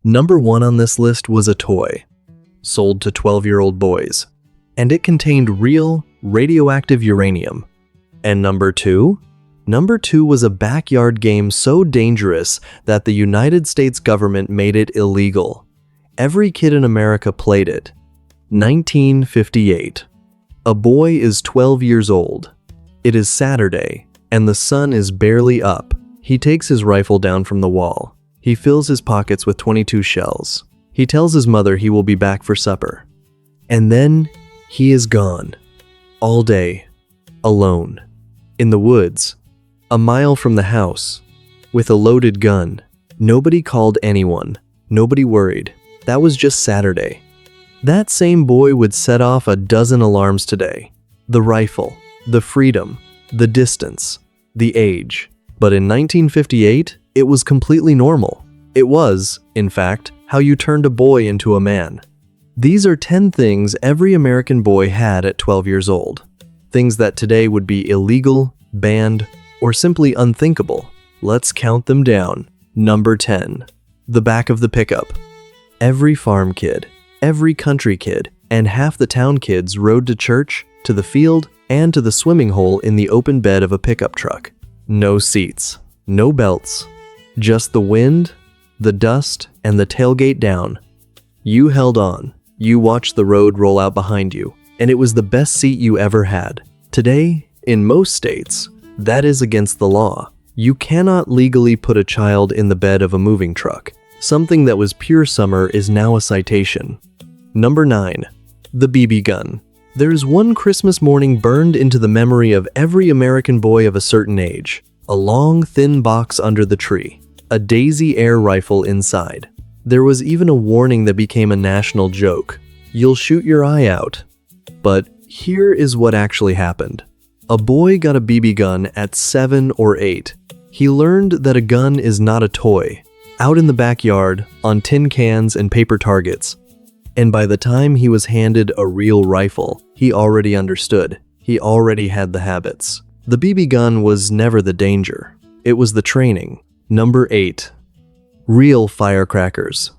Number 1 on this list was a toy, sold to 12-year-old boys, and it contained real, radioactive uranium. And number 2? Number 2 was a backyard game so dangerous that the United States government made it illegal. Every kid in America played it. 1958. A boy is 12 years old. It is Saturday, and the sun is barely up. He takes his rifle down from the wall. He fills his pockets with 22 shells. He tells his mother he will be back for supper. And then he is gone. All day. Alone. In the woods. A mile from the house. With a loaded gun. Nobody called anyone. Nobody worried. That was just Saturday. That same boy would set off a dozen alarms today. The rifle. The freedom. The distance. The age. But in 1958, it was completely normal. It was, in fact, how you turned a boy into a man. These are 10 things every American boy had at 12 years old. Things that today would be illegal, banned, or simply unthinkable. Let's count them down. Number 10. The back of the pickup. Every farm kid, every country kid, and half the town kids rode to church, to the field, and to the swimming hole in the open bed of a pickup truck. No seats, no belts, just the wind, the dust, and the tailgate down. You held on. You watched the road roll out behind you, and it was the best seat you ever had. Today, in most states, that is against the law. You cannot legally put a child in the bed of a moving truck. Something that was pure summer is now a citation. Number 9. The BB gun. There is one Christmas morning burned into the memory of every American boy of a certain age. A long, thin box under the tree. A Daisy air rifle inside. There was even a warning that became a national joke. You'll shoot your eye out. But here is what actually happened. A boy got a BB gun at 7 or 8. He learned that a gun is not a toy. Out in the backyard, on tin cans and paper targets. And by the time he was handed a real rifle, he already understood. He already had the habits. The BB gun was never the danger. It was the training. Number 8. Real firecrackers.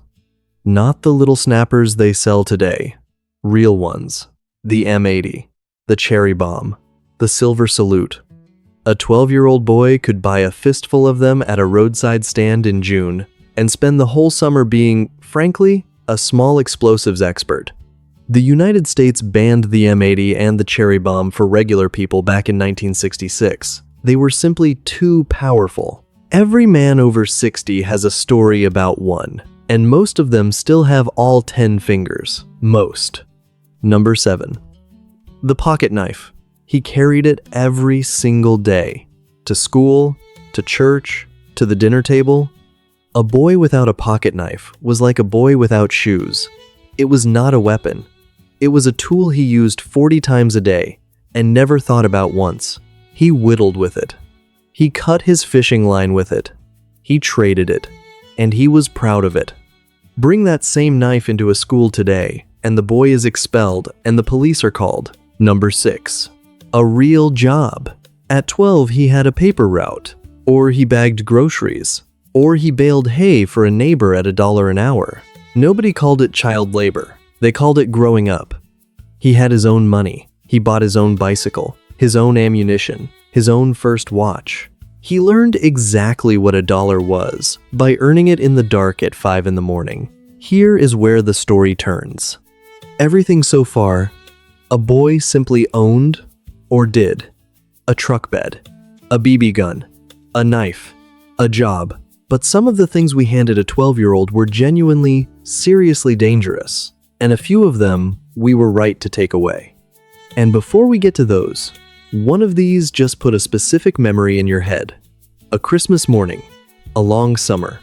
Not the little snappers they sell today. Real ones. The M80. The cherry bomb. The silver salute. A 12-year-old boy could buy a fistful of them at a roadside stand in June and spend the whole summer being, frankly, a small explosives expert. The United States banned the M80 and the cherry bomb for regular people back in 1966. They were simply too powerful. Every man over 60 has a story about one, and most of them still have all 10 fingers. Most. Number 7. The pocket knife. He carried it every single day. To school, to church, to the dinner table. A boy without a pocket knife was like a boy without shoes. It was not a weapon. It was a tool he used 40 times a day and never thought about once. He whittled with it. He cut his fishing line with it. He traded it. And he was proud of it. Bring that same knife into a school today, and the boy is expelled and the police are called. Number 6. A real job. At 12, he had a paper route, or he bagged groceries, or he baled hay for a neighbor at $1 an hour. Nobody called it child labor. They called it growing up. He had his own money. He bought his own bicycle, his own ammunition, his own first watch. He learned exactly what $1 was by earning it in the dark at 5 in the morning. Here is where the story turns. Everything so far, a boy simply owned or did. A truck bed, a BB gun, a knife, a job. But some of the things we handed a 12-year-old were genuinely, seriously dangerous. And a few of them we were right to take away. And before we get to those, one of these just put a specific memory in your head. A Christmas morning, a long summer,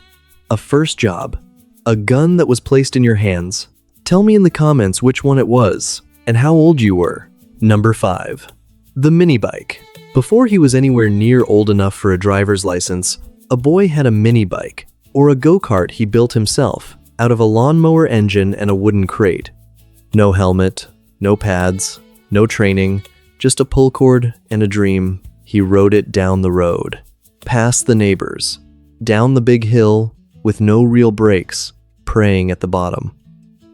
a first job, a gun that was placed in your hands. Tell me in the comments which one it was and how old you were. Number 5. The mini bike. Before he was anywhere near old enough for a driver's license, a boy had a mini bike, or a go-kart he built himself, out of a lawnmower engine and a wooden crate. No helmet, no pads, no training, just a pull cord and a dream. He rode it down the road, past the neighbors, down the big hill, with no real brakes, praying at the bottom.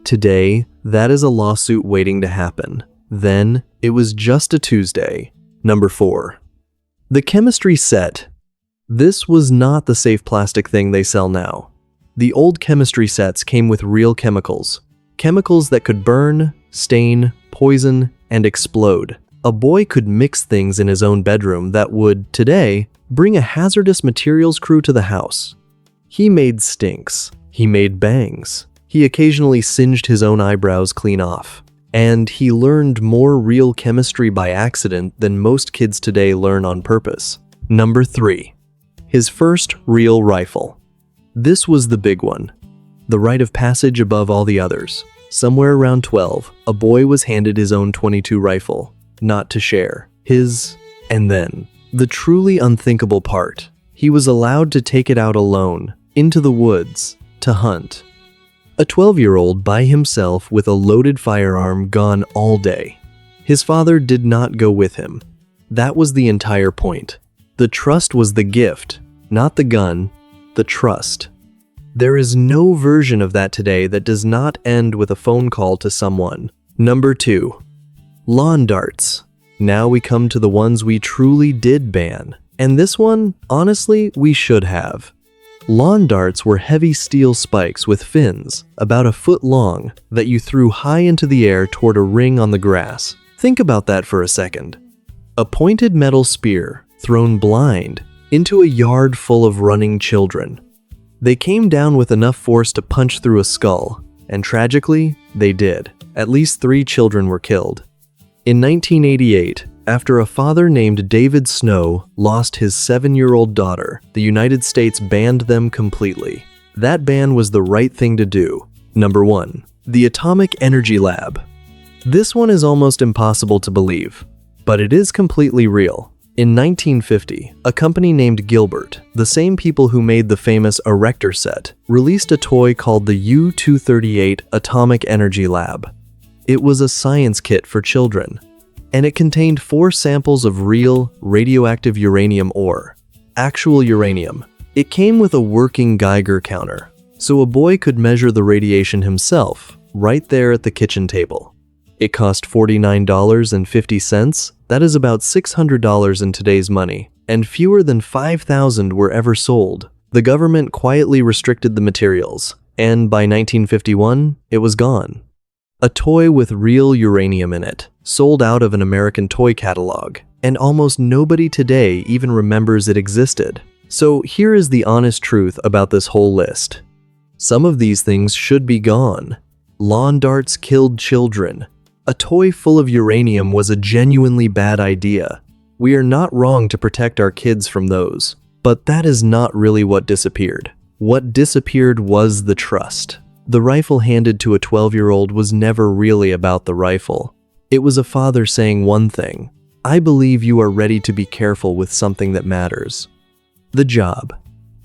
Today, that is a lawsuit waiting to happen. Then, it was just a Tuesday. Number 4. The chemistry set. This was not the safe plastic thing they sell now. The old chemistry sets came with real chemicals. Chemicals that could burn, stain, poison, and explode. A boy could mix things in his own bedroom that would, today, bring a hazardous materials crew to the house. He made stinks. He made bangs. He occasionally singed his own eyebrows clean off. And he learned more real chemistry by accident than most kids today learn on purpose. Number 3. His first real rifle. This was the big one. The rite of passage above all the others. Somewhere around 12, a boy was handed his own .22 rifle. Not to share. His. And then, the truly unthinkable part. He was allowed to take it out alone, into the woods, to hunt. A 12-year-old by himself with a loaded firearm gone all day. His father did not go with him. That was the entire point. The trust was the gift, not the gun, the trust. There is no version of that today that does not end with a phone call to someone. Number 2. Lawn darts. Now we come to the ones we truly did ban. And this one, honestly, we should have. Lawn darts were heavy steel spikes with fins, about a foot long, that you threw high into the air toward a ring on the grass. Think about that for a second. A pointed metal spear, thrown blind, into a yard full of running children. They came down with enough force to punch through a skull, and tragically, they did. At least 3 children were killed. In 1988, after a father named David Snow lost his 7-year-old daughter, the United States banned them completely. That ban was the right thing to do. Number 1. The Atomic Energy Lab. This one is almost impossible to believe, but it is completely real. In 1950, a company named Gilbert, the same people who made the famous Erector set, released a toy called the U-238 Atomic Energy Lab. It was a science kit for children, and it contained 4 samples of real, radioactive uranium ore. Actual uranium. It came with a working Geiger counter, so a boy could measure the radiation himself, right there at the kitchen table. It cost $49.50, that is about $600 in today's money, and fewer than 5,000 were ever sold. The government quietly restricted the materials, and by 1951, it was gone. A toy with real uranium in it, sold out of an American toy catalog, and almost nobody today even remembers it existed. So here is the honest truth about this whole list. Some of these things should be gone. Lawn darts killed children. A toy full of uranium was a genuinely bad idea. We are not wrong to protect our kids from those, but that is not really what disappeared. What disappeared was the trust. The rifle handed to a 12-year-old was never really about the rifle. It was a father saying one thing: I believe you are ready to be careful with something that matters. The job,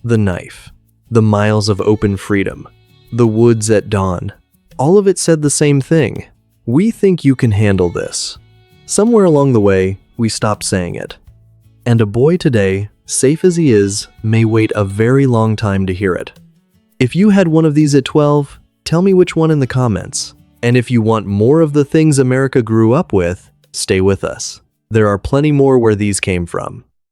the knife, the miles of open freedom, the woods at dawn. All of it said the same thing. We think you can handle this. Somewhere along the way, we stopped saying it. And a boy today, safe as he is, may wait a very long time to hear it. If you had one of these at 12, tell me which one in the comments. And if you want more of the things America grew up with, stay with us. There are plenty more where these came from.